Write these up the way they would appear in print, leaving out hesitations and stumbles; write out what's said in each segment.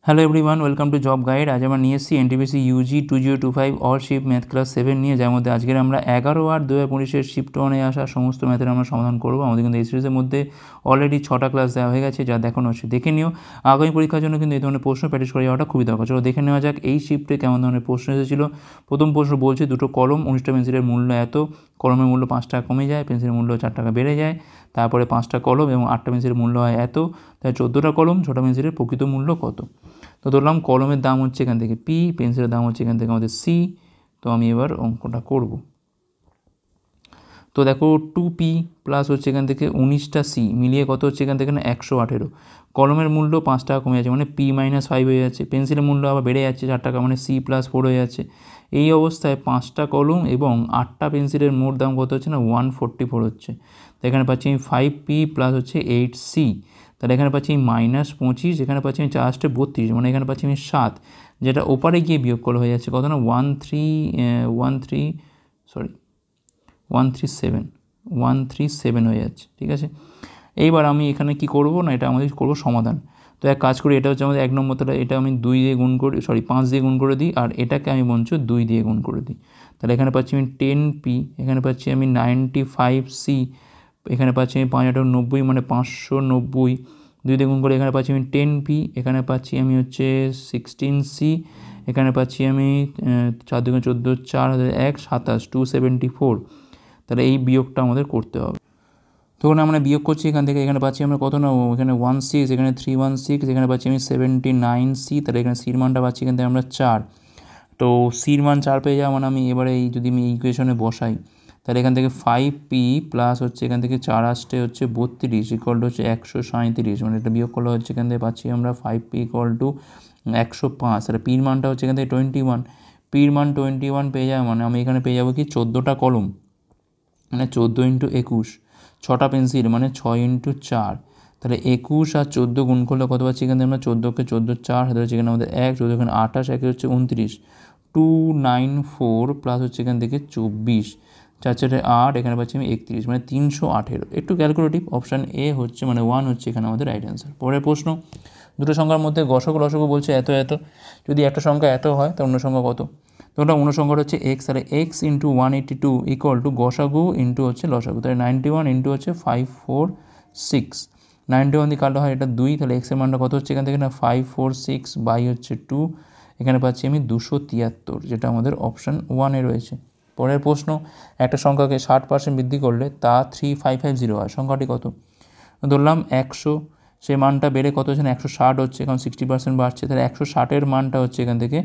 Hello everyone, welcome to job guide. আজ আমরা নিয়ে এসেছি NTPC UG 2025 all shift math class 7 নিয়ে, যার মধ্যে আজকের আমরা 11/8/2025 শিফট 1-এ আসা সমস্ত ম্যাথের আমরা সমাধান করবো। আমাদের কিন্তু এই সিরিজের মধ্যে অলরেডি 6টা ক্লাস দেওয়া হয়ে গেছে, যা দেখানো হচ্ছে দেখে নিও। আগামী পরীক্ষার জন্য কিন্তু এই ধরনের প্রশ্ন প্র্যাকটিস করে যাওয়াটা খুবই দরকার। চলো দেখে নেওয়া যাক এই শিফটে কেমন ধরনের প্রশ্ন এসেছিলো। প্রথম প্রশ্ন বলছে, দুটো কলম, 19টা পেন্সিলের মূল্য এত। কলমের মূল্য 5 টাকা কমে যায়, পেন্সিলের মূল্য 4 টাকা বেড়ে যায়। তারপরে 5টা কলম এবং 8টা পেন্সিলের মূল্য হয় এত, তাই 14টা কলম, 6টা পেন্সিলের প্রকৃত মূল্য কত? তো ধরলাম কলমের দাম হচ্ছে এখান থেকে পি, পেন্সিলের দাম হচ্ছে এখান থেকে আমাদের সি। তো আমি এবার অঙ্কটা করব। তো দেখো 2p প্লাস হচ্ছে এখান থেকে 19টা সি মিলিয়ে কত হচ্ছে এখান থেকে না 118। কলমের মূল্য 5 টাকা কমে যাচ্ছে, মানে p-5 হয়ে যাচ্ছে। পেন্সিলের মূল্য আবার বেড়ে যাচ্ছে 4 টাকা, মানে c+4 হয়ে যাচ্ছে। এই অবস্থায় 5টা কলম এবং 8টা পেন্সিলের মোট দাম কত হচ্ছে না 144 হচ্ছে। তো এখানে পাচ্ছি আমি 5p প্লাস হচ্ছে 8c। তাহলে এখানে পাচ্ছি আমি -25, এখানে পাচ্ছি আমি 4×8 32, মানে এখানে পাচ্ছি আমি 7, যেটা ওপারে গিয়ে বিয়োগ করলে হয়ে যাচ্ছে কত না 137 হয়ে যাচ্ছে। ঠিক আছে, এইবার আমি এখানে কি করব না, এটা আমাদের করব সমাধান। তো এক কাজ করি, এটা হচ্ছে আমাদের 1 নম্বরটা, এটা আমি 2 দিয়ে গুণ করে 5 দিয়ে গুণ করে দিই, আর এটাকে আমি বঞ্চ 2 দিয়ে গুণ করে দিই। তাহলে এখানে পাচ্ছি আমি 10p, এখানে পাচ্ছি আমি 95c, এখানে পাচ্ছি আমি 5×8 = 90, মানে 590। 2 দিয়ে গুণ করে এখানে পাচ্ছি আমি 10p, এখানে পাচ্ছি আমি হচ্ছে 16c, এখানে পাচ্ছি আমি 4 × 2 = 14, 1 27, 274। তাহলে এই বিয়োগটা আমাদের করতে হবে। তখন আমরা বিয়োগ করছি এখান থেকে, এখানে পাচ্ছি আমরা কত না, এখানে 16, এখানে 316, এখানে পাচ্ছি আমি 79c। তাহলে এখানে সির মানটা পাচ্ছি এখান থেকে আমরা 4। তো সির মান 4 পেয়ে যাওয়া, মানে আমি এবারে এই যদি আমি ইকুয়েশনে বসাই, তাহলে এখান থেকে 5p প্লাস হচ্ছে এখান থেকে 4 আসতে হচ্ছে 32 ইকুয়াল টু হচ্ছে 137, মানে এটা বিয়োগ করলে হচ্ছে এখান থেকে পাচ্ছি আমরা 5p ইকুয়াল টু 105। তাহলে পির মানটা হচ্ছে এখান থেকে 21, পির মান 21 পেয়ে যাওয়া, মানে আমি এখানে পেয়ে যাবো কি 14টা কলম, মানে 14 × 21, 6টা পেন্সিল, মানে 6 × 4। তাহলে 21 আর 14 গুণ করলে কত পাচ্ছি এখান থেকে আমরা 14কে 14 4 হাতে হচ্ছে এখানে আমাদের 1, 14 এখানে 28, 1 হচ্ছে 29, 294 প্লাস হচ্ছে এখান থেকে 24, 4 4 8, এখানে পাচ্ছি আমি 31, মানে 318। একটু ক্যালকুলেটিভ, অপশান এ হচ্ছে মানে 1 হচ্ছে এখানে আমাদের রাইট অ্যান্সার। পরের প্রশ্ন, দুটো সংখ্যার মধ্যে গসক লসক বলছে এত এত। যদি একটা সংখ্যা এত হয় তার অন্য সংখ্যা কত? তো ওটা অন্য সংখ্যাটা হচ্ছে এক্স, তাহলে এক্স ইন্টু 182 ইকুয়াল টু গসাগু ইন্টু হচ্ছে লসাগু। তাহলে 91 ইন্টু হচ্ছে 546, 91 দিয়ে কাটা হয় এটা 2, তাহলে এক্সের মানটা কত হচ্ছে এখান থেকে না 546 বাই হচ্ছে 2, এখানে পাচ্ছি আমি 273, যেটা আমাদের অপশান 1-এ রয়েছে। পরের প্রশ্ন, একটা সংখ্যাকে 60% বৃদ্ধি করলে তা 3550 হয়, সংখ্যাটি কত? ধরলাম 100, সেই মানটা বেড়ে কত হচ্ছে না 160 হচ্ছে, কারণ 60% বাড়ছে। তাহলে 160-এর মানটা হচ্ছে এখান থেকে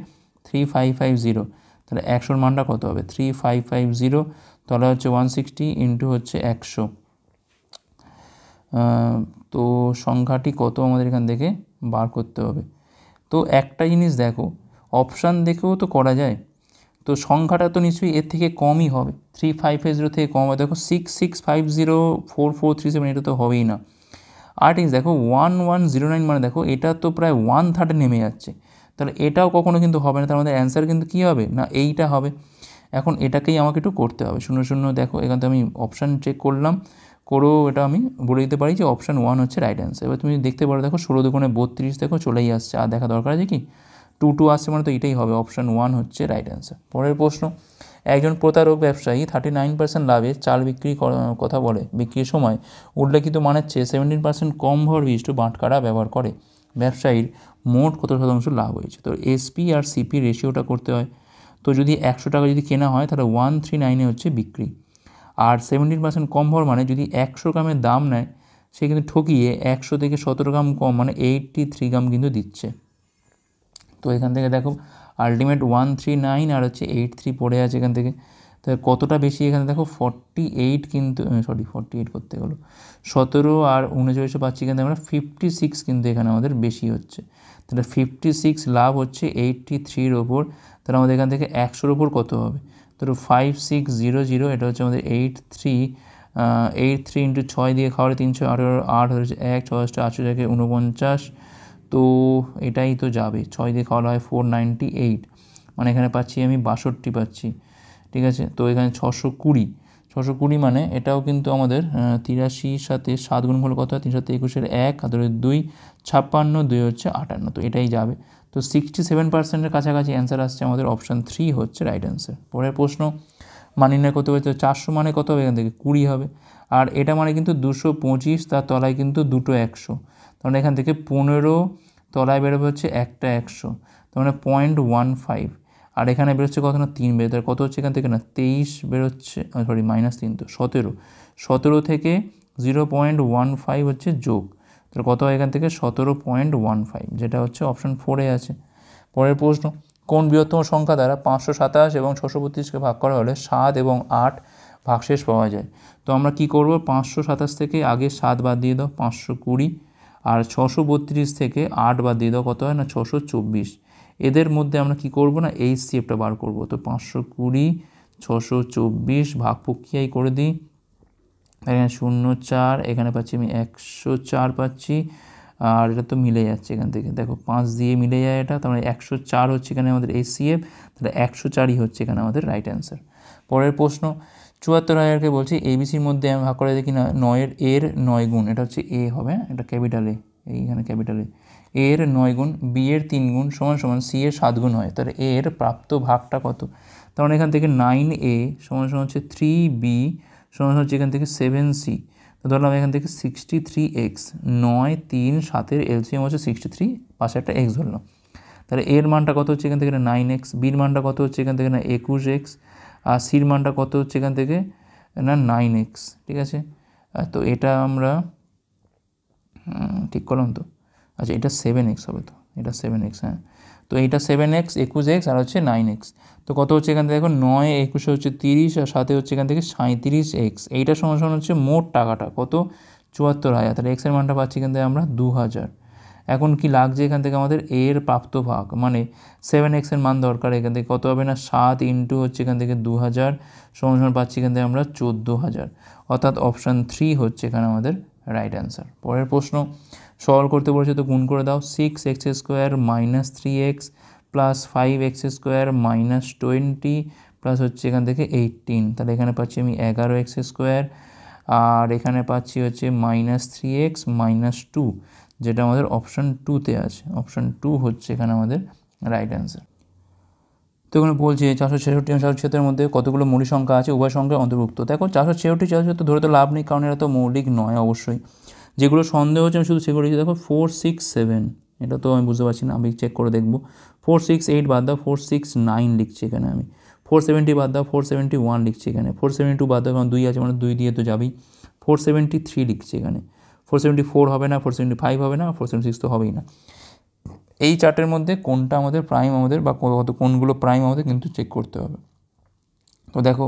3550, তাহলে 100-র মানটা কত হবে 3550, তাহলে হচ্ছে 160 ইন্টু হচ্ছে 100। তো সংখ্যাটি কত আমাদের এখান থেকে বার করতে হবে। তো একটা জিনিস দেখো, অপশান দেখেও তো করা যায়, তো সংখ্যাটা তো নিশ্চয়ই এর থেকে কমই হবে, 3550 থেকে কম হবে। দেখো 66504437, এটা তো হবেই না। আর ঠিক দেখো 1109, মানে দেখো এটা তো প্রায় 1/3 নেমে যাচ্ছে, তাহলে এটাও কখনো কিন্তু হবে না। তার মধ্যে অ্যান্সার কিন্তু কী হবে না এইটা হবে। এখন এটাকেই আমাকে একটু করতে হবে। 0 দেখো এখান থেকে আমি অপশান চেক করলাম, করেও এটা আমি বলে দিতে পারি যে অপশান 1 হচ্ছে রাইট অ্যান্সার। এবার তুমি দেখতে পারো, দেখো 16 দুগুণে 32, দেখো চলেই আসছে, আর দেখা দরকার আছে কি 2 আসছে, মানে তো এটাই হবে, অপশান 1 হচ্ছে রাইট অ্যান্সার। পরের প্রশ্ন, একজন প্রতারক ব্যবসায়ী 39% লাভে চাল বিক্রি কথা বলে, বিক্রির সময় উল্লেখিত মানের চেয়ে 17% কম ভর বিশিষ্ট বাটখারা ব্যবহার করে, ব্যবসায়ীর মোট কত শতাংশ লাভ হয়েছে? তো এসপি আর সিপি রেশিওটা করতে হয়। তো যদি 100 টাকা যদি কেনা হয় তাহলে 139 হচ্ছে বিক্রি, আর 17% কম ভর মানে যদি 100 গ্রামের দাম নেয়, সে কিন্তু ঠকিয়ে 100 থেকে 17 গ্রাম কম, মানে 83 গ্রাম কিন্তু দিচ্ছে। তো এখান থেকে দেখো আলটিমেট 139 আর হচ্ছে 83 পড়ে আছে এখান থেকে। তাহলে কতটা বেশি এখানে দেখো 48, কিন্তু 48 করতে গেলো 17 আর 39 পাচ্ছি, কিন্তু আমরা 56 কিন্তু এখানে আমাদের বেশি হচ্ছে। তাহলে 56 লাভ হচ্ছে 83-র ওপর, তাহলে আমাদের এখান থেকে 100-র ওপর কত হবে? ধরো 5600, এটা হচ্ছে আমাদের 83 ইন্টু 6 দিয়ে খাওয়ারে 318, 8 হচ্ছে 1, 6 8 থেকে 49, তো এটাই তো যাবে। 6 দিয়ে খাওয়ানো হয় 498, মানে এখানে পাচ্ছি আমি 62 পাচ্ছি। ঠিক আছে, তো এখানে 620, 620 মানে এটাও কিন্তু আমাদের 83 সাথে 7 গুণ করলে কত হয়, 3 7 21 1 আর 2 56, 2 হচ্ছে 58, তো এটাই যাবে। তো 67%-এর কাছাকাছি অ্যান্সার আসছে আমাদের অপশান 3 হচ্ছে রাইট অ্যান্সার। পরের প্রশ্ন, মান নির্ণয় করতে হচ্ছে 400 মানে কত হবে, এখান থেকে 20 হবে। আর এটা মানে কিন্তু 225, তার তলায় কিন্তু দুটো 100, তার মানে এখান থেকে 15 তলায় বেরোবে হচ্ছে একটা 100, তার মানে 0.15। আর এখানে বেরোচ্ছে কত না 3 বেরোচ্ছে, কত হচ্ছে এখান থেকে না 23 বেরোচ্ছে, সরি -3 তো 17 থেকে 0.15 হচ্ছে যোগ, তাহলে কত হয় এখান থেকে 17.15, যেটা হচ্ছে অপশান 4-এ আছে। পরের প্রশ্ন, কোন বৃহত্তম সংখ্যা দ্বারা 527 এবং 632কে ভাগ করা হলে 7 এবং 8 ভাগশেষ পাওয়া যায়? তো আমরা কি করব, 527 থেকে আগে 7 বাদ দিয়ে দাও, 520, আর 632 থেকে 8 বাদ দিয়ে দাও, কত হয় না 624। এদের মধ্যে আমরা কি করব না HCFটা বার করব। তো 520 624 ভাগ প্রক্রিয়ায় করে দিই, এখানে 0 4, এখানে পাচ্ছি আমি 104 পাচ্ছি, আর এটা তো মিলে যাচ্ছে এখান থেকে, দেখো 5 দিয়ে মিলে যায় এটা, তার মানে 104 হচ্ছে এখানে আমাদের HCF, তাহলে 104ই হচ্ছে এখানে আমাদের রাইট অ্যান্সার। পরের প্রশ্ন, 74,000কে বলছি ABCর মধ্যে আমি ভাগ করে দেখি না 9 এর 9 গুণ, এটা হচ্ছে A হবে, এটা ক্যাপিটাল A, এইখানে ক্যাপিটাল A, এর 9 গুণ B এর 3 গুণ সমান সমান C এর 7 গুণ হয়, তাহলে এর প্রাপ্ত ভাগটা কত? তার মানে এখান থেকে 9A সমান সমান হচ্ছে 3B সমান হচ্ছে এখান থেকে 7C, তো ধরলাম এখান থেকে 63x, 9 3 7-এর LCM হচ্ছে 63, পাশে একটা x ধরলাম, তাহলে এর মানটা কত হচ্ছে এখান থেকে না 9x, বির মানটা কত হচ্ছে এখান থেকে না 21x, আর সির মানটা কত হচ্ছে এখান থেকে না 9x, ঠিক আছে। তো এটা আমরা ঠিক করলাম তো, আচ্ছা এটা 7x হবে, তো এটা 7x, হ্যাঁ, তো এইটা 7x 21x আর হচ্ছে 9x, তো কত হচ্ছে এখান থেকে দেখো 9 21 হচ্ছে 30 আর 7 হচ্ছে এখান থেকে 37x, এইটা সমান সমান হচ্ছে মোট টাকাটা কত 74,000, তাহলে এক্সের মানটা পাচ্ছি এখান থেকে আমরা 2000। এখন কি লাগছে এখান থেকে আমাদের এর প্রাপ্ত ভাগ, মানে 7x এর মান দরকার, এখান থেকে কত হবে না 7 ইন্টু হচ্ছে এখান থেকে 2000 সমান সমান পাচ্ছি এখান থেকে আমরা 14,000, অর্থাৎ অপশান 3 হচ্ছে এখানে আমাদের রাইট অ্যান্সার। পরের প্রশ্ন, সলভ করতে বলেছে তো গুণ করে দাও, 6x square minus 3x plus 5x square minus 20 plus হচ্ছে এখান থেকে 18, তাহলে এখানে পাচ্ছি আমি 11x স্কোয়ার, আর এখানে পাচ্ছি হচ্ছে -3x -2, যেটা আমাদের অপশান 2-তে আছে, অপশান 2 হচ্ছে এখানে আমাদের রাইট অ্যান্সার। তো এখানে বলছে 466 এবং 476-এর মধ্যে কতগুলো মৌলিক সংখ্যা আছে উভয় সংখ্যা অন্তর্ভুক্ত। দেখো 466 476 ধরে তো লাভ নেই, কারণ এটা তো মৌলিক নয় অবশ্যই, যেগুলো সন্দেহ হচ্ছে আমি শুধু সেগুলো লিখছি। দেখো 4 6 7, এটা তো আমি বুঝতে পারছি না, আমি চেক করে দেখবো। 4 6 8 বাদ দাও, 4 6 9 লিখছি এখানে আমি। 470 বাদ দাও, 471 লিখছি এখানে। 472 বাদ দাও, কারণ 2 আছে মানে 2 দিয়ে তো যাবেই। 473 লিখছি এখানে। 474 হবে না, 475 হবে না, 476 তো হবেই না। এই চার্টের মধ্যে কোনটা আমাদের প্রাইম আমাদের বা কোনগুলো প্রাইম আমাদের কিন্তু চেক করতে হবে। তো দেখো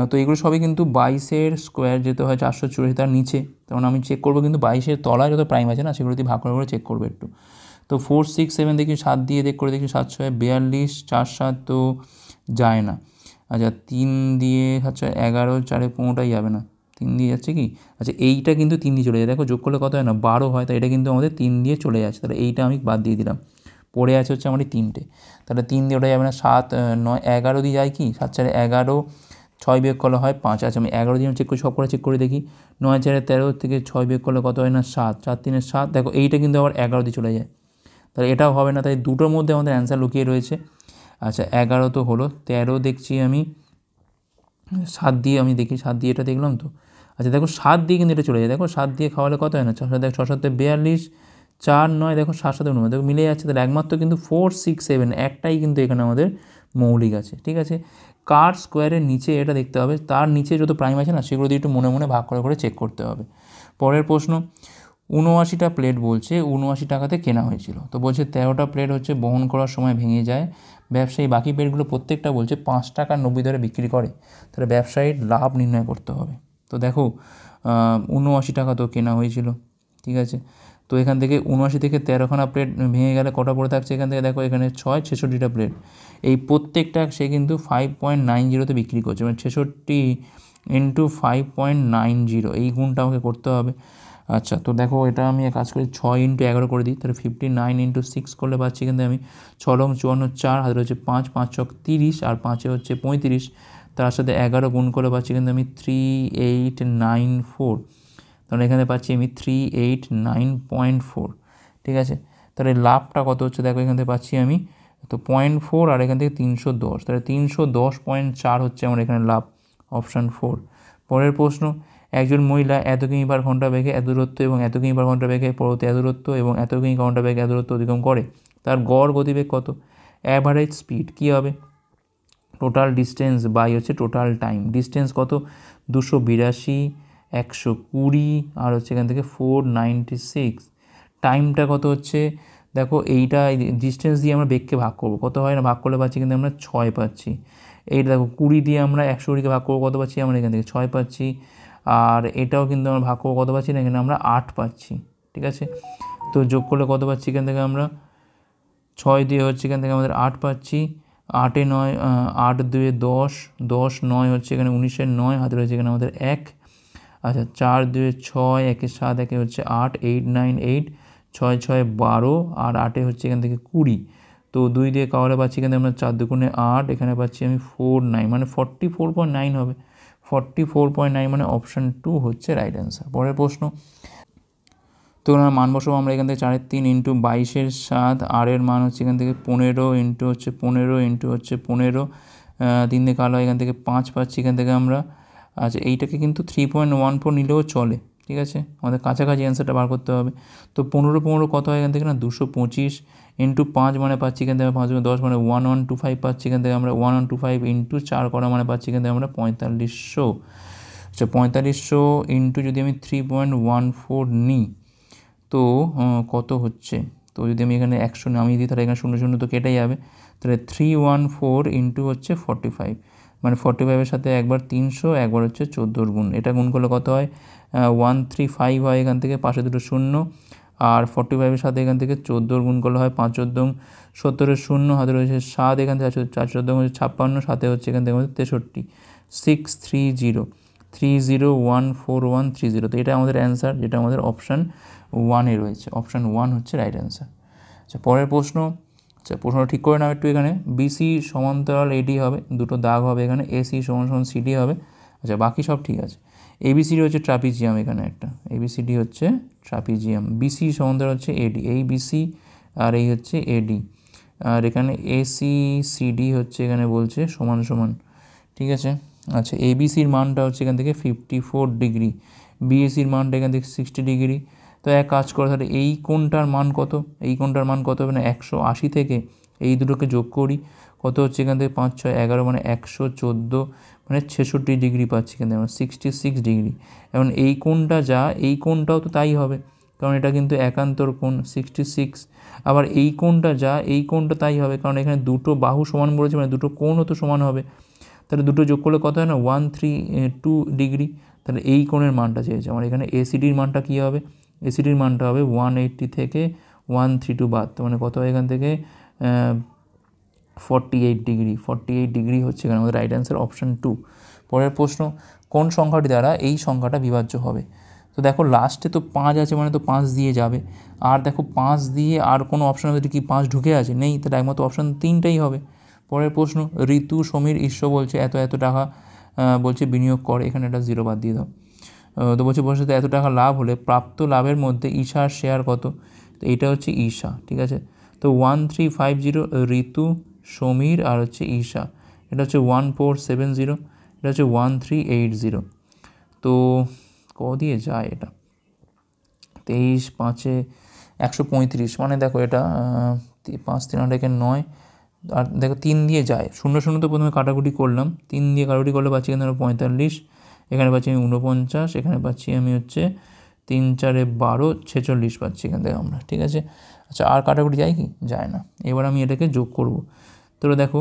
তো এগুলো সবই কিন্তু 22-এর স্কোয়ার যেতে হয় 484, তার নিচে, তখন আমি চেক করবো কিন্তু 22-এর তলায় যত প্রাইম আছে না সেগুলো দিয়ে ভাগ করে চেক করবো একটু। তো 4 6 7 দেখি 7 দিয়ে করে দেখি 7 6 42, 4 7 তো যায় না। আচ্ছা 3 দিয়ে 7 6 11, 4 15টাই যাবে না, 3 দিয়ে যাচ্ছে কি, আচ্ছা এইটা কিন্তু 3 দিয়ে চলে যায়, দেখো যোগ করলে কত হয় না 12 হয়, তাই এটা কিন্তু আমাদের 3 দিয়ে চলে যাচ্ছে, তাহলে এইটা আমি বাদ দিয়ে দিলাম। পড়ে আছে হচ্ছে আমার 3টে, তাহলে 3 দিয়ে ওটা যাবে না। 7 9 11 দিয়ে যায় কি, 7 4 11, 6 বিয়োগ করলে হয় 5, আছে আমি 11 দিয়ে চেক করি, সব করে চেক করে দেখি। 9 4 13 থেকে 6 বিয়োগ করলে কত হয় না 7, 4 3 7, দেখো এইটা কিন্তু আবার 11 দিয়ে চলে যায়, তাহলে এটাও হবে না, তাই দুটোর মধ্যে আমাদের অ্যান্সার লুকিয়ে রয়েছে। আচ্ছা 11 তো হলো, 13 দেখছি আমি, 7 দিয়ে আমি দেখি, 7 দিয়ে এটা দেখলাম তো, আচ্ছা দেখো 7 দিয়ে কিন্তু এটা চলে যায়, দেখো 7 দিয়ে খাওয়ালে কত হয় না 6 দেখো 6 7 42, 4 9 দেখো 7 7 9, দেখো মিলে যাচ্ছে, তাহলে একমাত্র কিন্তু 4 6 7 একটাই কিন্তু এখানে আমাদের মৌলিক আছে, ঠিক আছে। কার স্কোয়ারের নিচে এটা দেখতে হবে, তার নিচে যত প্রাইম আছে না সেগুলো দিয়ে একটু মনে মনে ভাগ করে চেক করতে হবে। পরের প্রশ্ন, 79টা প্লেট বলছে 79 টাকাতে কেনা হয়েছিল, তো বলছে 13টা প্লেট হচ্ছে বহন করার সময় ভেঙে যায়, ব্যবসায়ী বাকি প্লেটগুলো প্রত্যেকটা বলছে 5 টাকা 90 দরে বিক্রি করে, তাহলে ব্যবসায়ীর লাভ নির্ণয় করতে হবে। তো দেখো 79 টাকা তো কেনা হয়েছিল, ঠিক আছে, তো এখান থেকে 79 থেকে 13খানা প্লেট ভেঙে গেলে কটা পড়ে থাকছে, এখান থেকে দেখো এখানে 6 66টা প্লেট, এই প্রত্যেকটা সে কিন্তু 5.90-তে বিক্রি করছে, মানে 66 ইন্টু 5.90, এই গুণটা আমাকে করতে হবে। আচ্ছা তো দেখো এটা আমি কাজ করি 6 ইন্টু 11 করে দিই, তাহলে 59 ইন্টু 6 করলে পাচ্ছি কিন্তু আমি 6 লং 54, 4 হাতে হচ্ছে 5 5 ছক 30 আর 5-এ হচ্ছে 35, তার সাথে 11 গুণ করে পাচ্ছি কিন্তু আমি 3894, তাহলে এখানে পাচ্ছি আমি 389.4, ঠিক আছে। তাহলে লাভটা কত হচ্ছে দেখো, এখান থেকে পাচ্ছি আমি তো 0.4 আর এখান থেকে 310, তাহলে 310.4 হচ্ছে আমার এখানে লাভ, অপশান 4। পরের প্রশ্ন, একজন মহিলা এত কিমি পার ঘন্টা বেগে এত দূরত্ব এবং এত কিমি পার ঘন্টা বেগে পরবর্তী এত দূরত্ব এবং এত কিমি ঘন্টা বেগে এত দূরত্ব অতিক্রম করে, তার গড় গতিবেগ কত? অ্যাভারেজ স্পিড কী হবে? টোটাল ডিস্টেন্স বাই হচ্ছে টোটাল টাইম। ডিস্টেন্স কত? 282, 120 আর হচ্ছে এখান থেকে 496। টাইমটা কত হচ্ছে দেখো, এইটা ডিস্টেন্স দিয়ে আমরা বেগকে ভাগ করবো, কত হয় না ভাগ করলে পাচ্ছি কিন্তু আমরা 6 পাচ্ছি। এইটা দেখো 20 দিয়ে আমরা 120কে ভাগ করবো, কত পাচ্ছি আমরা এখান থেকে 6 পাচ্ছি। আর এটাও কিন্তু আমরা ভাগ করবো, কত পাচ্ছি না এখানে আমরা 8 পাচ্ছি, ঠিক আছে। তো যোগ করলে কত পাচ্ছি এখান থেকে আমরা 6 দিয়ে হচ্ছে এখান থেকে আমাদের 8 পাচ্ছি, 8 এ 9, 8 2 10, 10 9 হচ্ছে এখানে 19 9, হাতে রয়েছে এখানে আমাদের 1। আচ্ছা 4 2 6, 1 7, 1 হচ্ছে 8, 8 9 8, 6 6 12 আর 8 হচ্ছে এখান থেকে 20। তো 2 দিয়ে কাওয়ারে পাচ্ছি এখানে আমরা 4 দুগুণে 8, এখানে পাচ্ছি আমি 49, মানে 44.9 হবে। 44.9 মানে অপশান 2 হচ্ছে রাইট অ্যান্সার। পরের প্রশ্ন, তো ওনার মান বসাবো আমরা এখান থেকে 4 3 ইন্টু 22 7, আর এর মান হচ্ছে এখান থেকে 15 ইন্টু হচ্ছে 15 ইন্টু হচ্ছে 15, 3 দিয়ে কালো এখান থেকে 5 পাচ্ছি এখান থেকে আমরা। আচ্ছা এইটাকে কিন্তু 3.14 নিলেও চলে, ঠিক আছে, আমাদের কাছাকাছি অ্যান্সারটা বার করতে হবে। তো 15 15 কত হয় এখান থেকে না 225 ইন্টু 5 মানে পাচ্ছি এখান থেকে 5 10 মানে 1125 পাচ্ছি এখান থেকে আমরা। 1125 ইন্টু 4 করা মানে পাচ্ছি এখান থেকে আমরা 4500। আচ্ছা 4500 ইন্টু যদি আমি 3.14 নিই তো কত হচ্ছে, তো যদি আমি এখানে 100 নামিয়ে দিই তাহলে এখানে 0 0 তো কেটে যাবে, তাহলে 314 ইন্টু হচ্ছে 45, মানে 45-এর সাথে একবার 300 একবার হচ্ছে 14 গুণ, এটা গুণ করলে কত হয় 135 হয় এখান থেকে, পাশে দুটো শূন্য, আর 45-এর সাথে এখান থেকে 14 গুণ করলে হয় 5 14 70-এর শূন্য, হাতে রয়েছে 7, এখান থেকে 4 14 হচ্ছে 56, সাথে হচ্ছে এখান থেকে আমাদের 63, 630 30141330। তো এটা আমাদের অ্যান্সার, যেটা আমাদের অপশান 1-এ রয়েছে, অপশান 1 হচ্ছে রাইট অ্যান্সার। আচ্ছা পরের প্রশ্ন, আচ্ছা প্রশ্নটা ঠিক করে নাও একটু। এখানে বিসি সমান্তরাল এডি হবে, দুটো দাগ হবে এখানে, এসি সমান সমান সিডি হবে। আচ্ছা বাকি সব ঠিক আছে। এবিসিডি হচ্ছে ট্রাপিজিয়াম, এখানে একটা এবিসিডি হচ্ছে ট্রাপিজিয়াম, বিসি সমান্তরাল হচ্ছে এডি, এই বিসি আর এই হচ্ছে এডি, আর এখানে এসি সিডি হচ্ছে এখানে বলছে সমান সমান, ঠিক আছে। আচ্ছা এবিসির মানটা হচ্ছে এখান থেকে 54 ডিগ্রি, বিএসির মানটা এখান থেকে 60 ডিগ্রি। তো এক কাজ করে, তাহলে এই কোণটার মান কত, এই কোণটার মান কত হবে না 180 থেকে এই দুটোকে যোগ করি, কত হচ্ছে এখান থেকে 5 6 11 মানে 114, মানে 66 ডিগ্রি পাচ্ছি এখান থেকে আমরা, 66 ডিগ্রি। এখন এই কোণটা যা, এই কোণটাও তো তাই হবে, কারণ এটা কিন্তু একান্তর কোণ 66। আবার এই কোণটা যা, এই কোণটা তাই হবে, কারণ এখানে দুটো বাহু সমান বলেছে, মানে দুটো কোণও তো সমান হবে। তাহলে দুটো যোগ করলে কত হয় না 132 ডিগ্রি। তাহলে এই কোণের মানটা চেয়েছে আমার, এখানে এসিডির মানটা কী হবে, এসিডির মানটা হবে 180 থেকে 132 বাদ, মানে কত হয় এখান থেকে 48 ডিগ্রি, 48 ডিগ্রি হচ্ছে এখানে আমাদের রাইট অ্যান্সার, অপশান 2। পরের প্রশ্ন, কোন সংখ্যাটি দ্বারা এই সংখ্যাটা বিভাজ্য হবে? তো দেখো লাস্টে তো 5 আছে, মানে তো 5 দিয়ে যাবে, আর দেখো 5 দিয়ে আর কোনো অপশান আছে কি 5 ঢুকে আছে নেই, তাহলে একমাত্র অপশান 3টাই হবে। পরের প্রশ্ন, ঋতু সমীর ঈশ্বর বলছে এত এত টাকা বলছে বিনিয়োগ করে, এখানে একটা 0 বাদ দিয়ে দাও। তো বলছে ভবিষ্যতে এত টাকা লাভ হলে প্রাপ্ত লাভের মধ্যে ঈশার শেয়ার কত? তো এইটা হচ্ছে ঈশা, ঠিক আছে। তো 1350 ঋতু, সমীর আর হচ্ছে ঈশা, এটা হচ্ছে 1470, এটা হচ্ছে 1380। তো ক দিয়ে যায় এটা 23 5 135, মানে দেখো এটা 5 3 8 9, আর দেখো 3 দিয়ে যায়, 0 0 তো প্রথমে কাটাকুটি করলাম, 3 দিয়ে কাটাকুটি করলে পাচ্ছি এখানে 45, এখানে পাচ্ছি আমি 49, এখানে পাচ্ছি আমি হচ্ছে 3 4 12 46 পাচ্ছি এখান থেকে আমরা, ঠিক আছে। আচ্ছা আর কাটাকুটি যায় কি, যায় না। এবার আমি এটাকে যোগ করব। তো দেখো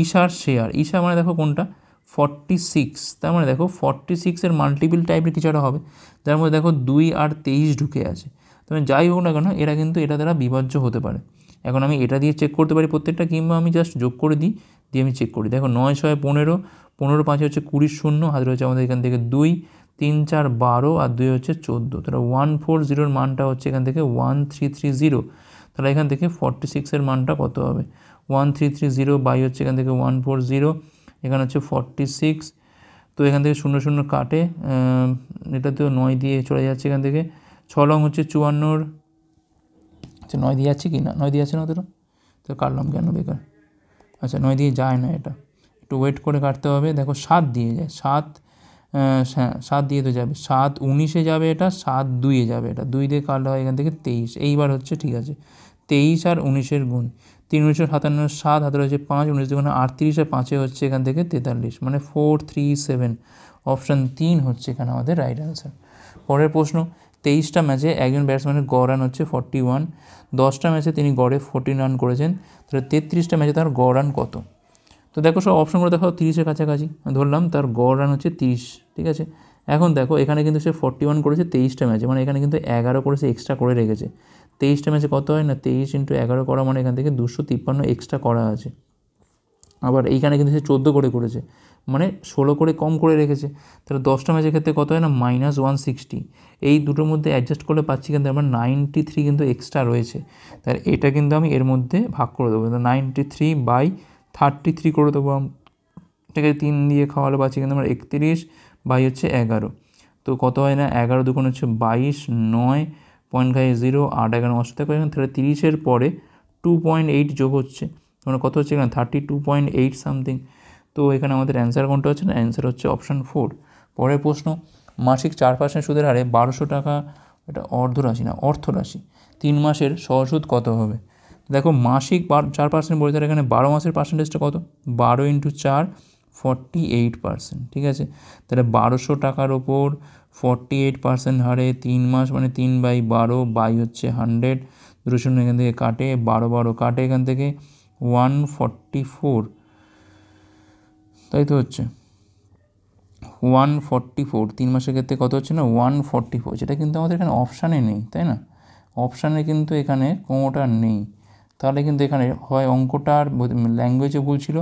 ঈশার শেয়ার, ঈশা মানে দেখো কোনটা 46, তার মানে দেখো 46-এর মাল্টিপল টাইপের কিছু একটা হবে, যার মধ্যে দেখো 2 আর 23 ঢুকে আছে। তবে যাই হোক না কেন এরা কিন্তু এটা দ্বারা বিভাজ্য হতে পারে। এখন আমি এটা দিয়ে চেক করতে পারি প্রত্যেকটা, কিংবা আমি জাস্ট যোগ করে দিই, দিয়ে আমি চেক করি। দেখো 9 6 15, 15 5 হচ্ছে 20 শূন্য, হাতে রয়েছে আমাদের এখান থেকে 2, 3 4 12 আর 2 হচ্ছে 14, তাহলে 140-এর মানটা হচ্ছে এখান থেকে 1330, তাহলে এখান থেকে 46-এর মানটা কত হবে 1330 বাই হচ্ছে এখান থেকে 140, এখানে হচ্ছে 46। তো এখান থেকে 0 0 কাটে, এটা তো 9 দিয়ে চলে যাচ্ছে এখান থেকে। 6 লং হচ্ছে 54, আচ্ছা 9 দিয়ে যাচ্ছে কি না, 9 দিয়ে যাচ্ছে না অতটা, তো কাটলাম কেন বেকার, আচ্ছা 9 দিয়ে যায় না, এটা একটু ওয়েট করে কাটতে হবে। দেখো 7 দিয়ে যায়, 7 হ্যাঁ 7 দিয়ে তো যাবে, 7 19-এ যাবে, এটা 7 2-এ যাবে, এটা 2 দিয়ে কাটলে হয় এখান থেকে 23। এইবার হচ্ছে ঠিক আছে, 23 আর 19-এর গুণ, 3 19 57, 7 হাতে রয়েছে 5, 19 দুগুণে 38 আর 5-এ হচ্ছে এখান থেকে 43, মানে 437। অপশান 3 হচ্ছে এখানে আমাদের রাইট অ্যান্সার। পরের প্রশ্ন, 23টা ম্যাচে একজন ব্যাটসম্যানের গড় রান হচ্ছে 41, 10টা ম্যাচে তিনি গড়ে 14 রান করেছেন, তাহলে 33টা ম্যাচে তার গড় রান কত? তো দেখো সব অপশনগুলো দেখো 30-এর কাছাকাছি, ধরলাম তার গড় রান হচ্ছে 30, ঠিক আছে। এখন দেখো এখানে কিন্তু সে 41 করেছে 23টা ম্যাচে, মানে এখানে কিন্তু 11 করেছে, এক্সট্রা করে রেখেছে। 23টা ম্যাচে কত হয় না, 23 × 11 করা মানে এখান থেকে 253 এক্সট্রা করা আছে। আবার এইখানে কিন্তু সে 14 করে করেছে, মানে 16 করে কম করে রেখেছে। তাহলে 10টা ম্যাচের ক্ষেত্রে কত হয় না, -160। এই দুটোর মধ্যে অ্যাডজাস্ট করলে পাচ্ছি কিন্তু আমার 93 কিন্তু এক্সট্রা রয়েছে। তাহলে এটা কিন্তু আমি এর মধ্যে ভাগ করে দেবো, 93/33 করে দেবো। ঠিক আছে, 3 দিয়ে খাওয়ালে পাচ্ছি কিন্তু আমার 31/11। তো কত হয় না, 11 দুগুণ হচ্ছে 22, 9 0.0 8 11 অষ্টাতে করে, তাহলে 30-এর পরে 2.8 যোগ হচ্ছে, মানে কত হচ্ছে এখানে 32.8 সামথিং। তো এখানে আমাদের অ্যান্সার কোনটা হচ্ছে না, অ্যান্সার হচ্ছে অপশান 4। পরের প্রশ্ন, মাসিক 4% সুদের হারে 1200 টাকা, এটা অর্ধরাশি না অর্থরাশি, 3 মাসের সহসুদ কত হবে? দেখো মাসিক 4% বলে, তাহলে এখানে 12 মাসের পার্সেন্টেজটা কত, 12 × 4 48%, ঠিক আছে। তাহলে 1200 টাকার ওপর 48% হারে 3 মাস, মানে 3/12 বাই হচ্ছে 100, 2 শূন্য এখান থেকে কাটে, 12 12 কাটে এখান থেকে 144, তাই তো হচ্ছে 144। 3 মাসের ক্ষেত্রে কত হচ্ছে না, 144। যেটা কিন্তু আমাদের এখানে অপশানে নেই, তাই না, অপশানে কিন্তু এখানে কোনোটা নেই। তাহলে কিন্তু এখানে হয় অঙ্কটার ল্যাঙ্গুয়েজে ভুল ছিল,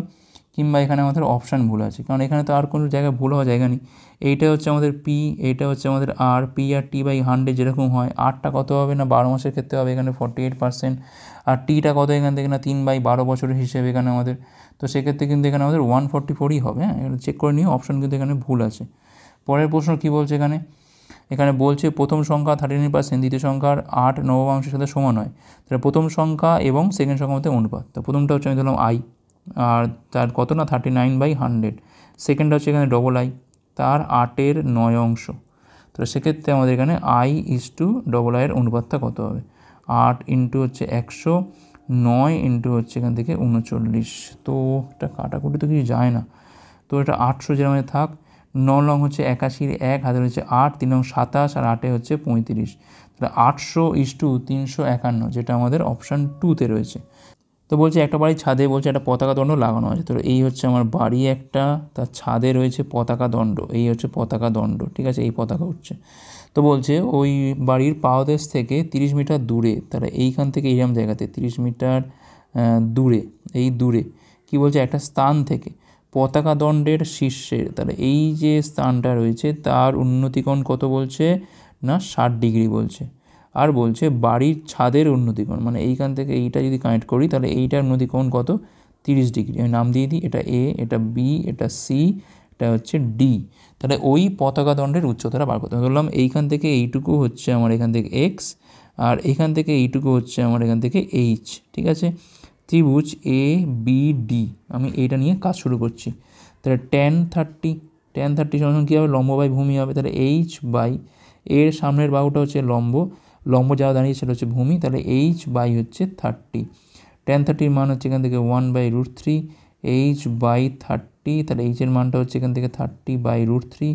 কিংবা এখানে আমাদের অপশান ভুল আছে, কারণ এখানে তো আর কোনো জায়গায় ভুল হওয়ার জায়গা নেই। এইটা হচ্ছে আমাদের পি, এইটা হচ্ছে আমাদের আর, পি আর T/100 যেরকম হয়। আরটা কত হবে না, 12 মাসের ক্ষেত্রে হবে এখানে 48%, আর টিটা কত এখান থেকে না 3/12 বছরের হিসেবে এখানে আমাদের। তো সেক্ষেত্রে কিন্তু এখানে আমাদের 144ই হবে। হ্যাঁ, এখানে চেক করে নিও, অপশান কিন্তু এখানে ভুল আছে। পরের প্রশ্ন কী বলছে এখানে, এখানে বলছে প্রথম সংখ্যা 39%, দ্বিতীয় সংখ্যার 8 নবমাংশের সাথে সমান হয়, তাহলে প্রথম সংখ্যা এবং সেকেন্ড সংখ্যার মধ্যে অনুপাত। তো প্রথমটা হচ্ছে আমি ধরলাম আই, আর তার কত না 39/100। সেকেন্ডটা হচ্ছে এখানে ডবল আই, তার 8-এর 9 অংশ। তো সেক্ষেত্রে আমাদের এখানে I/আইয়ের অনুপাতটা কত হবে, 8 × হচ্ছে 100, 9 × হচ্ছে এখান থেকে 39। তো এটা কাটাকুটি তো কিছু যায় না, তো এটা 800 যেরকম থাক। 9 লং হচ্ছে 81, 1 হাতে হচ্ছে 8, 3 লং 27, আর 8-এ হচ্ছে 35। তাহলে 800/351, যেটা আমাদের অপশান 2-তে রয়েছে। তো বলছে একটা বাড়ির ছাদে বলছে একটা পতাকা দণ্ড লাগানো আছে। তো এই হচ্ছে আমার বাড়ি একটা, তার ছাদে রয়েছে পতাকা দণ্ড, এই হচ্ছে পতাকা দণ্ড, ঠিক আছে, এই পতাকা উঠছে। তো বলছে ওই বাড়ির পাদদেশ থেকে 30 মিটার দূরে, তাহলে এইখান থেকে এইরকম জায়গাতে 30 মিটার দূরে, এই দূরে কি বলছে, একটা স্থান থেকে পতাকা দণ্ডের শীর্ষে, তাহলে এই যে স্থানটা রয়েছে তার উন্নতিকোণ কত বলছে না 60 ডিগ্রি বলছে। আর বলছে বাড়ির ছাদের উন্নতিকোণ, মানে এইখান থেকে এইটা যদি কানেক্ট করি তাহলে এইটার উন্নতিকোণ কত, 30 ডিগ্রি। আমি নাম দিয়ে দিই, এটা এ, এটা বি, এটা সি, এটা হচ্ছে ডি। তাহলে ওই পতাকা দণ্ডের উচ্চতাটা বার করতে ধরলাম, এইখান থেকে এইটুকু হচ্ছে আমার এখান থেকে এক্স, আর এখান থেকে এইটুকু হচ্ছে আমার এখান থেকে এইচ, ঠিক আছে। ত্রিভুজ এ বি ডি, আমি এইটা নিয়ে কাজ শুরু করছি। তাহলে tan 30 সমান কী হবে, লম্ব বাই ভূমি হবে। তাহলে h/, এর সামনের বাহুটা হচ্ছে লম্ব, লম্ব যাওয়া দাঁড়িয়ে সেটা হচ্ছে ভূমি, তাহলে h/, হচ্ছে 30। tan 30 মান হচ্ছে এখান থেকে 1/√3, h/30, তাহলে এইচের মানটা হচ্ছে এখান থেকে 30/√3,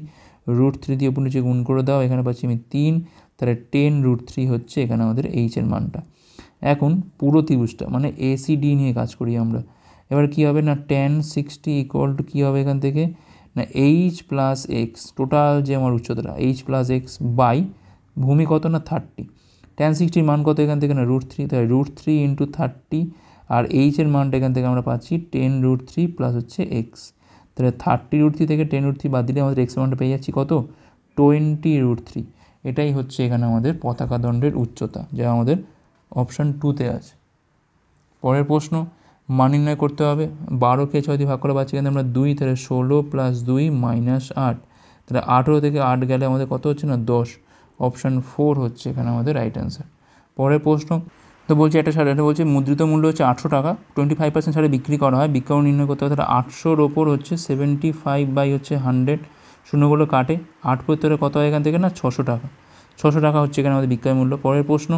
√3 দিয়ে উপর নিচে গুণ করে দাও, এখানে পাচ্ছি আমি 3, তাহলে 10√3 হচ্ছে এখানে আমাদের এইচের মানটা। এখন পুরো ত্রিভুজটা মানে এসিডি নিয়ে কাজ করি আমরা। এবার কী হবে না, tan 60 = কী হবে এখান থেকে না h+x, টোটাল যে আমার উচ্চতাটা h+x বাই ভূমি কত না 30। tan 60 মান কত এখান থেকে না √3, তাই √3 × 30, আর এইচের মানটা এখান থেকে আমরা পাচ্ছি 10√3 প্লাস হচ্ছে এক্স। তাহলে 30√3 থেকে 10√3 বাদ দিলে আমাদের এক্সের মানটা পেয়ে যাচ্ছি কত, 20√3। এটাই হচ্ছে এখানে আমাদের পতাকা দণ্ডের উচ্চতা, যা আমাদের অপশান 2-তে আছে। পরের প্রশ্ন, মান নির্ণয় করতে হবে। 12কে 6 দিয়ে ভাগ করে পাচ্ছি কিন্তু আমরা 2, তাহলে 16 + 2 - 8, তাহলে 18 থেকে 8 গেলে আমাদের কত হচ্ছে না 10। অপশান 4 হচ্ছে এখানে আমাদের রাইট অ্যান্সার। পরের প্রশ্ন তো বলছে একটা শাড়ি, এটা বলছে মুদ্রিত মূল্য হচ্ছে 800 টাকা, 25% ছাড়ে বিক্রি করা হয়, বিজ্ঞাপন নির্ণয় করতে হবে। তাহলে 800-র ওপর হচ্ছে 75/100, শূন্যগুলো কাটে, 8 প্রত্যেকে কত হয় এখান থেকে না 600 টাকা। 600 টাকা হচ্ছে এখানে আমাদের বিক্রয় মূল্য। পরের প্রশ্ন,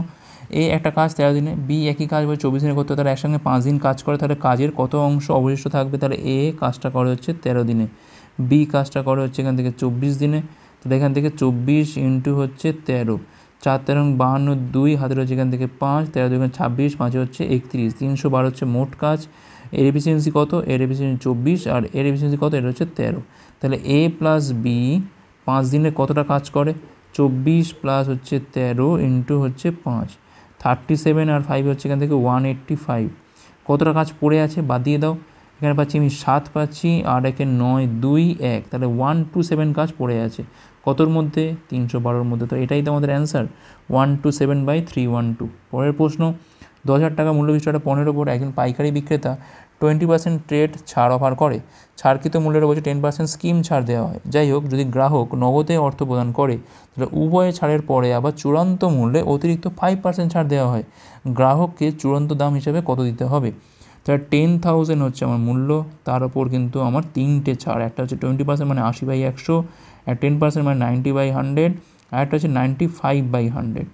এ একটা কাজ 13 দিনে, বি একই কাজ 24 দিনে করতে হয়, তাহলে একসঙ্গে 5 দিন কাজ করে, তাহলে কাজের কত অংশ অবশিষ্ট থাকবে? তাহলে এ কাজটা করে হচ্ছে 13 দিনে, বি কাজটা করে হচ্ছে এখান থেকে 24 দিনে, তাহলে এখান থেকে 24 ইন্টু হচ্ছে 13, 4 13 52, 2 হাতের হচ্ছে এখান থেকে 5, 13 2 26, 5 হচ্ছে 31, 312 হচ্ছে মোট কাজ। এর এফিসিয়েন্সি কত? এর এফিসিয়েন্সি 24, আর এর এফিসিয়েন্সি কত? এটা হচ্ছে 13। তাহলে এ প্লাস বি 5 দিনে কতটা কাজ করে? 24 প্লাস হচ্ছে 13 ইন্টু হচ্ছে 5, 37, আর 5 হচ্ছে এখান থেকে 185। কতটা কাজ পড়ে আছে বাদ দিয়ে দাও। এখানে পাচ্ছি আমি 7 পাচ্ছি, আর একে 9 2 1, তাহলে 127 কাজ পড়ে আছে। কতর মধ্যে? 312-র মধ্যে। তো এটাই তো আমাদের অ্যান্সার, 127/312। পরের প্রশ্ন, 10,000 টাকা মূল্য বিশিষ্ট 15 বোর্ড একজন পাইকারি বিক্রেতা 20% ট্রেড ছাড় অফার করে, ছাড়কৃত মূল্যের বছর 10% স্কিম ছাড় দেওয়া হয়। যাই হোক, যদি গ্রাহক নগদে অর্থ প্রদান করে তাহলে উভয় ছাড়ের পরে আবার চূড়ান্ত মূল্যে অতিরিক্ত 5% ছাড় দেওয়া হয়, গ্রাহককে চূড়ান্ত দাম হিসেবে কত দিতে হবে? তাহলে 10,000 হচ্ছে আমার মূল্য, তার ওপর কিন্তু আমার 3টে ছাড়, একটা হচ্ছে 20% মানে 80/100, আর 10% মানে 90/100, আর একটা হচ্ছে 95/100।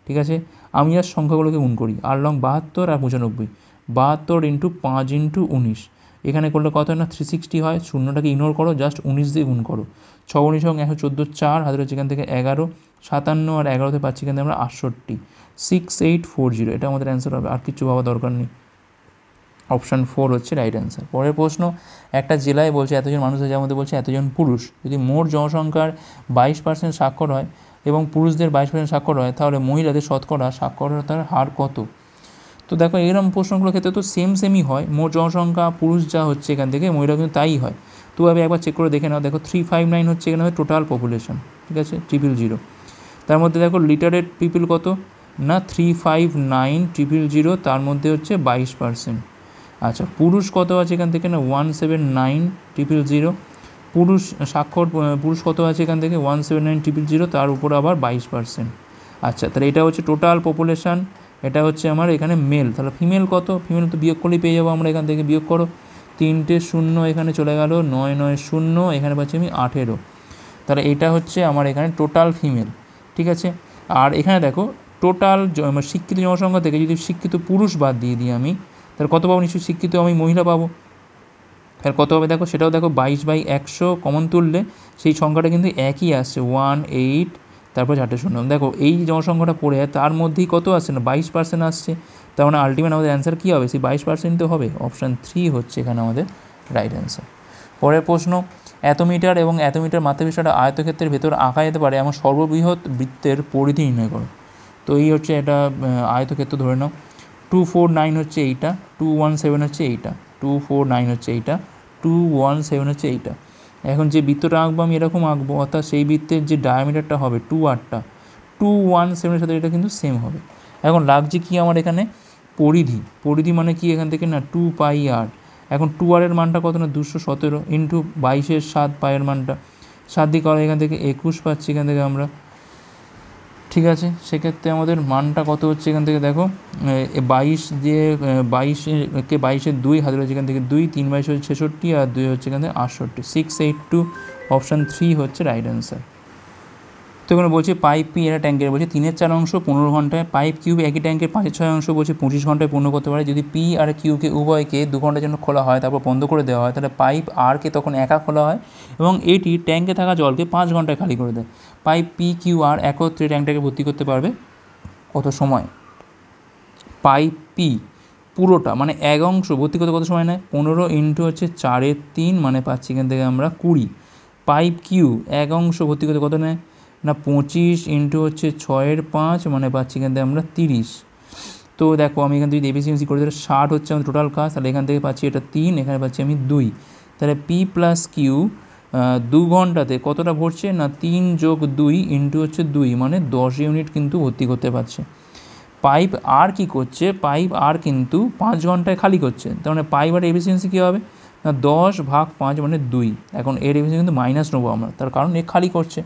ঠিক আছে, আমি আর সংখ্যাগুলোকে গুণ করি, 8 লং 72 আর 95, 72 ইন্টু 5 ইন্টু 19, এখানে করলে কত হয় না 360 হয়। শূন্যটাকে ইগনোর করো, জাস্ট 19 দিয়ে গুণ করো। 6 19 114, 4 হাতের হচ্ছে এখান থেকে 11, 57 আর 11তে পাচ্ছি এখান থেকে আমরা 68, 6840, এটা আমাদের অ্যান্সার হবে, আর কিছু ভাবা দরকার নেই। অপশান 4 হচ্ছে রাইট অ্যান্সার। পরের প্রশ্ন, একটা জেলায় বলছে এতজন মানুষ আছে, যার মধ্যে বলছে এতজন পুরুষ, যদি মোট জনসংখ্যার 22% স্বাক্ষর হয় এবং পুরুষদের 22% স্বাক্ষর হয়, তাহলে মহিলাদের শতকরা সাক্ষরতার হার কত? তো দেখো এরকম প্রশ্নগুলোর ক্ষেত্রে তো সেমই হয়, মোট জনসংখ্যা পুরুষ যা হচ্ছে এখান থেকে মহিলা কিন্তু তাই হয়। তো আমি একবার চেক করে দেখে নাও, দেখো 359 হচ্ছে এখানে টোটাল পপুলেশন, ঠিক আছে, 000, তার মধ্যে দেখো লিটারেট পিপল কত না 359, 000, তার মধ্যে হচ্ছে 22%। আচ্ছা, পুরুষ কত আছে এখান থেকে না 179, 000, পুরুষ স্বাক্ষর পুরুষ কত আছে এখান থেকে 179, 000, তার উপর আবার 22%। আচ্ছা, তাহলে এটা হচ্ছে টোটাল পপুলেশান, এটা হচ্ছে আমার এখানে মেল। তাহলে ফিমেল কত? ফিমেল তো বিয়োগ করলেই পেয়ে যাবো আমরা, এখান থেকে বিয়োগ করো, 3টে শূন্য এখানে চলে গেল, 9 9 0, এখানে পাচ্ছি আমি 18। তাহলে এটা হচ্ছে আমার এখানে টোটাল ফিমেল, ঠিক আছে। আর এখানে দেখো টোটাল শিক্ষিত জনসংখ্যা থেকে যদি শিক্ষিত পুরুষ বাদ দিয়ে দিই আমি, তাহলে কত পাবো? নিশ্চয়ই শিক্ষিত আমি মহিলা পাবো। তাহলে কত হবে দেখো, সেটাও দেখো 22/100 কমন তুললে সেই সংখ্যাটা কিন্তু একই আসছে, 18, তারপর 4টে শূন্য। দেখো এই জনসংখ্যাটা পড়ে যায়, তার মধ্যেই কত আসছে না 22% আসছে, তার মানে আলটিমেট আমাদের অ্যান্সার কী হবে? সেই 22% তো হবে। অপশান 3 হচ্ছে এখানে আমাদের রাইট অ্যান্সার। পরের প্রশ্ন, এত মিটার এবং এত মিটার মাত্রাবিশিষ্ট আয়তক্ষেত্রের ভেতর আঁকা যেতে পারে এমন সর্ববৃহৎ বৃত্তের পরিধি নির্ণয় করো। তো এই হচ্ছে এটা আয়তক্ষেত্র ধরে নাও, 249 হচ্ছে এইটা, 217 হচ্ছে এইটা, 249 হচ্ছে এইটা, 217 হচ্ছে এইটা। এখন যে বৃত্তটা আঁকবো আমি এরকম আঁকবো, অর্থাৎ সেই বৃত্তের যে ডায়ামিটারটা হবে 2r, 217-এর সাথে এটা কিন্তু সেম হবে। এখন লাগছে কি আমার এখানে পরিধি, পরিধি মানে কি এখান থেকে না 2πr। এখন 2r এর মানটা কত না 217 ইন্টু 22-এর 7, পায়ের মানটা 7 দিয়ে করা, এখান থেকে 21 পাচ্ছি এখান থেকে আমরা, ঠিক আছে। সেক্ষেত্রে আমাদের মানটা কত হচ্ছে এখান থেকে দেখো, 22 দিয়ে 22-কে 22-এর 2 হাতের হচ্ছে এখান থেকে 2, 3 22 হচ্ছে 66, আর 2 হচ্ছে এখান থেকে 68, 682। অপশান 3 হচ্ছে রাইট অ্যান্সার। তো এখানে বলছে পাইপ পি এটা ট্যাঙ্কের বলছে 3/4 অংশ 15 ঘন্টায়, পাইপ কিউব একই ট্যাঙ্কের 5/6 অংশ বলছে 25 ঘন্টায় পূর্ণ করতে পারে। যদি পি আর কিউকে উভয়কে 2 ঘন্টার জন্য খোলা হয় তারপর বন্ধ করে দেওয়া হয়, তাহলে পাইপ আরকে তখন একা খোলা হয় এবং এটি ট্যাঙ্কে থাকা জলকে 5 ঘন্টায় খালি করে দেয়। পাইপ পি কিউ আর একত্রে ট্যাঙ্কটাকে ভর্তি করতে পারবে কত সময়? পাইপ পি পুরোটা মানে এক অংশ ভর্তি করতে কত সময় নেয়? 15 ইন্টু হচ্ছে 4/3 মানে পাচ্ছি এখান থেকে আমরা 20। পাইপ কিউ এক অংশ ভর্তি করতে কত নেয় না 25 ইন্টু হচ্ছে 6/5 মানে পাচ্ছি এখান থেকে আমরা 30। তো দেখো আমি এখান থেকে যদি এফিসিয়েন্সি করে তাহলে 60 হচ্ছে আমার টোটাল কাজ, তাহলে এখান থেকে পাচ্ছি এটা 3, এখানে পাচ্ছি আমি 2, তাহলে পি প্লাস কিউ 2 ঘন্টাতে কতটা ভরছে না 3 + 2 ইন্টু হচ্ছে 2 মানে 10 ইউনিট কিন্তু ভর্তি করতে পারছে। পাইপ আর কি করছে, পাইপ আর কিন্তু 5 ঘন্টায় খালি করছে, তার মানে পাইপ আর এফিসিয়েন্সি কী হবে না 10/5 মানে 2। এখন এর এফিসিয়েন্সি কিন্তু মাইনাস নেবো আমরা, তার কারণ এ খালি করছে।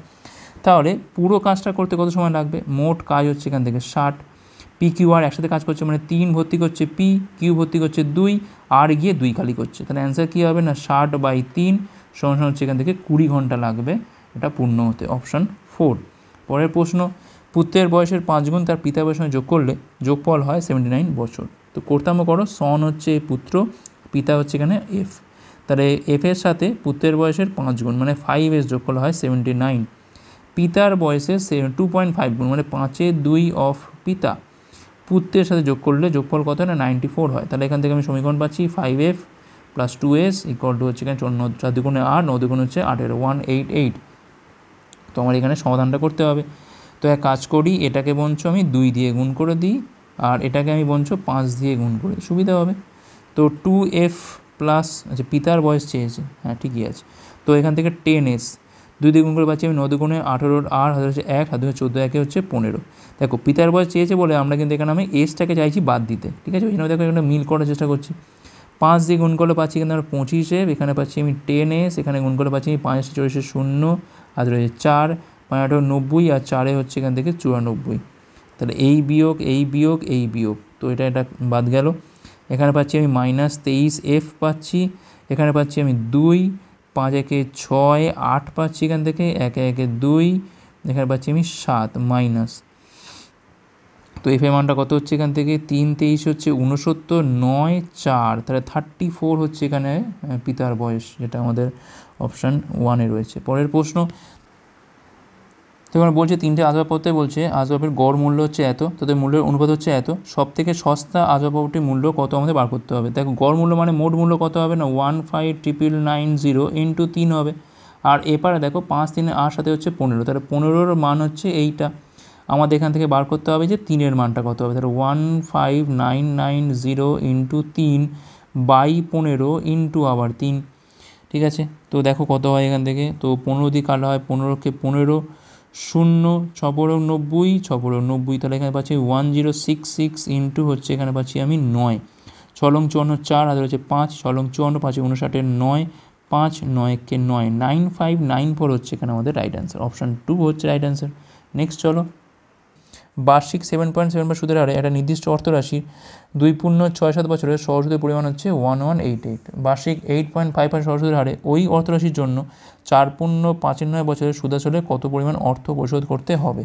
তাহলে পুরো কাজটা করতে কত সময় লাগবে, মোট কাজ হচ্ছে এখান থেকে 60। পি কিউ আর একসাথে কাজ করছে মানে 3 ভর্তি করছে পি, কিউ ভর্তি করছে 2, আর গিয়ে 2 খালি করছে, তাহলে অ্যান্সার কী হবে না 60/3 সমান হচ্ছে এখান থেকে 20 ঘন্টা লাগবে এটা পূর্ণ হতে, অপশান 4। পরের প্রশ্ন, পুত্রের বয়সের 5 গুণ তার পিতার বয়সের সঙ্গে যোগ করলে যোগফল হয় 79 বছর। তো করতাম করো, সন হচ্ছে পুত্র, পিতা হচ্ছে এখানে এফ, তাহলে এফের সাথে পুত্রের বয়সের 5 গুণ মানে 5s যোগফল হয় 79, পিতার বয়সের 2.5 গুণ মানে 5/2 অফ পিতা, পুত্রের সাথে যোগ করলে যোগফল কত হয় না 94 হয়। তাহলে এখান থেকে আমি সমীকরণ পাচ্ছি 5f + 2s = হচ্ছে এখানে 4 দুগুণে 8, 9 দুগুণে হচ্ছে 8, 188। তো আমার এখানে সমাধানটা করতে হবে। তো এক কাজ করি, এটাকে বঞ্চ আমি 2 দিয়ে গুণ করে দিই, আর এটাকে আমি বঞ্চ 5 দিয়ে গুণ করে, সুবিধা হবে। তো 2f প্লাস, আচ্ছা পিতার বয়স চেয়েছে, হ্যাঁ ঠিকই আছে, তো এখান থেকে 10s 2 দিয়ে গুণ করে পাচ্ছি আমি 9 দুগুণে 18, আর হাতে হচ্ছে 1, হাতে 14, একে হচ্ছে 15। দেখো পিতার বয়স চেয়েছে বলে আমরা কিন্তু এখানে আমি এসটাকে চাইছি বাদ দিতে, ঠিক আছে, ওই জন্য দেখো এখানে মিল করার চেষ্টা করছি। 5 দিয়ে গুণ করলে পাচ্ছি কিন্তু আমরা 25f, এখানে পাচ্ছি আমি 10s, এখানে গুণ করলে পাচ্ছি আমি 5 44 0, হাতে রয়েছে 4, 5 90, আর 4 হচ্ছে এখান থেকে 94। তাহলে এই বিয়োগ এই বিয়োগ এই বিয়োগ, তো এটা বাদ গেল। এখানে পাচ্ছি আমি -23f পাচ্ছি, এখানে পাচ্ছি আমি 2, 5 একে 6, 8 পাচ্ছি এখান থেকে, 1 একে 2, এখানে পাচ্ছি আমি 7 মাইনাস। তো এফ এর মানটা কত হচ্ছে এখান থেকে 3 23 হচ্ছে 69, 9 4, তাহলে 34 হচ্ছে এখানে পিতার বয়স, যেটা আমাদের অপশান 1-এ রয়েছে। পরের প্রশ্ন, তো এবার বলছে 3টে আসবাবপত্রে বলছে আসবাবের গড় মূল্য হচ্ছে এত, তাদের মূল্যের অনুপাত হচ্ছে এত, সব থেকে সস্তা আসবাবপত্রের মূল্য কত আমাদের বার করতে হবে। দেখো গড় মূল্য মানে মোট মূল্য কত হবে না 159990 ইন্টু 3 হবে, আর এপারে দেখো 5 3 8 সাথে হচ্ছে 15, তাহলে 15-র মান হচ্ছে এইটা, আমাদের এখান থেকে বার করতে হবে যে 3-এর মানটা কত হবে, তাহলে 15990 ইন্টু 3/15 ইন্টু আবার 3, ঠিক আছে। তো দেখো কত হয় এখান থেকে, তো 15 দিয়ে কাটা হয়, 15কে 15, 0 6 90, 6 90, তাহলে এখানে পাচ্ছি 1066 ইন্টু হচ্ছে এখানে পাচ্ছি আমি 9, 6 54 4, হাতে রয়েছে 5, 6 54, 5 59 9, 5 9 কে 9, 9594 হচ্ছে এখানে আমাদের রাইট অ্যান্সার, অপশান 2 হচ্ছে রাইট অ্যান্সার। নেক্সট চলো, বার্ষিক 7.7 সুদের হারে একটা নির্দিষ্ট অর্থরাশি 2.67 বছরের সহসুদের পরিমাণ হচ্ছে 1188, বার্ষিক 8.55 সহসুদের হারে ওই অর্থরাশির জন্য 4.95 বছরের সুদ আসলে কত পরিমাণ অর্থ পরিশোধ করতে হবে।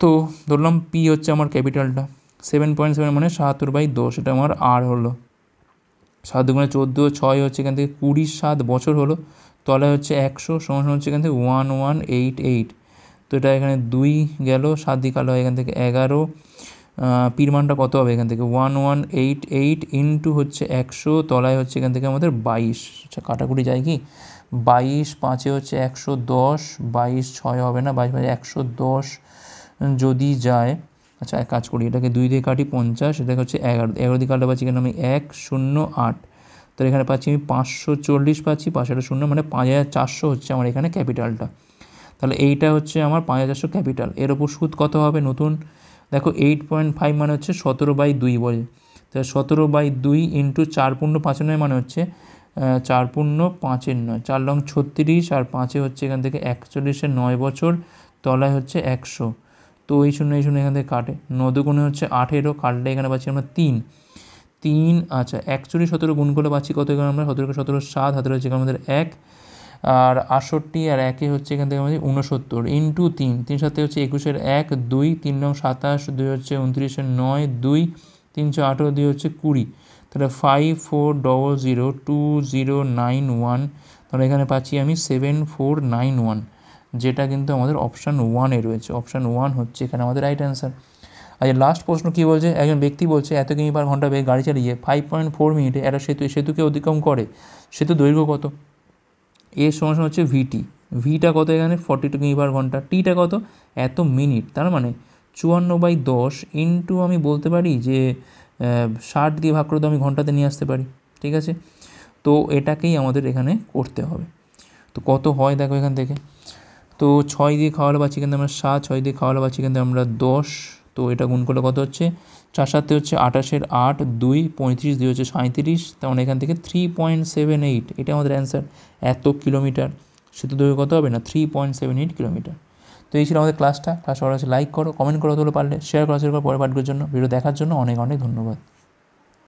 তো ধরলাম পি হচ্ছে আমার ক্যাপিটালটা, 7.7 মানে 77/10, এটা আমার আর হলো, 7 দুগুণে 14, 6 হচ্ছে এখান থেকে 27 বছর হলো, তলায় হচ্ছে 100 সমান হচ্ছে এখান থেকে 1188, তো এটা এখানে 2 গেল, 7 দিয়ে কালো হয় এখান থেকে 11, পির মানটা কত হবে এখান থেকে 1188 ইন্টু হচ্ছে 100, তলায় হচ্ছে এখান থেকে আমাদের 22, আচ্ছা কাটাকুটি যায় কি 22 5-এ হচ্ছে 110, 22 6 হবে না, 22 110 যদি যায়, আচ্ছা এক কাজ করি এটাকে 2 দিয়ে কাটি 50, এটাকে হচ্ছে 11 দিয়ে কাটলে পাচ্ছি এখানে আমি 108, তো এখানে পাচ্ছি আমি 540 পাচ্ছি, 5 0 মানে 5400 হচ্ছে আমার এখানে ক্যাপিটালটা, তাহলে এইটা হচ্ছে আমার 5400 ক্যাপিটাল। এর ওপর সুদ কত হবে নতুন, দেখো 8.5 মানে হচ্ছে 17/2 বলে, তাহলে 17/2 ইন্টু 4.95 মানে হচ্ছে 4.5-9, 4 লং 36, আর 5-এ হচ্ছে এখান থেকে 41-এর 9 বছর, তলায় হচ্ছে 100, তো এই শূন্য এখান থেকে কাটে, 9 দুগুণে হচ্ছে 18, কাটলে এখানে পাচ্ছি আমরা 3, আচ্ছা 41 17 গুণ করলে পাচ্ছি কত এখানে আমরা 17 17 7, হাতে রয়েছে এখানে আমাদের 1, আর 68, আর 1-এ হচ্ছে এখান থেকে আমাদের 69 ইন্টু 3, 3 সাথে হচ্ছে 21-এর 1 2, 3 নং 27, 2 হচ্ছে 29-এর 9 2, 318 2 হচ্ছে 20, তাহলে 54002091, তাহলে এখানে পাচ্ছি আমি 7491, যেটা কিন্তু আমাদের অপশান 1-এ রয়েছে, অপশান 1 হচ্ছে এখানে আমাদের রাইট অ্যান্সার। আচ্ছা লাস্ট প্রশ্ন কী বলছে, একজন ব্যক্তি বলছে এত কিমি/ঘন্টা বেগে গাড়ি চালিয়ে 5.4 মিনিটে একটা সেতুকে অতিক্রম করে, সেতু দৈর্ঘ্য কত, এর সমান হচ্ছে ভিটি, ভিটা কত এখানে 42 কিমি/ঘন্টা, টিটা কত এত মিনিট, তার মানে 54/10 ইন্টু আমি বলতে পারি যে 60 দিয়ে ভাগ করে তো আমি ঘন্টাতে নিয়ে আসতে পারি, ঠিক আছে, তো এটাকেই আমাদের এখানে করতে হবে। তো কত হয় দেখো এখান থেকে, তো 6 দিয়ে খাওয়ালে পাচ্ছি কিন্তু আমরা 7, 6 দিয়ে খাওয়ালে পাচ্ছি কিন্তু আমরা 10, তো এটা গুণ করলে কত হচ্ছে 4 7 হচ্ছে 28-এর 8, 2 35 2 হচ্ছে 37, তেমন এখান থেকে 3.78, এটা আমাদের অ্যান্সার। এত কিলোমিটার সেতু দৈর্ঘ্য কত হবে না 3.78 কিলোমিটার। তো এই ছিল আমাদের ক্লাসটা। ক্লাস ভালো লাগলে লাইক করো, কমেন্ট করো, হলে পারলে শেয়ার করা পরে পাঠগুলোর জন্য। ভিডিও দেখার জন্য অনেক অনেক ধন্যবাদ।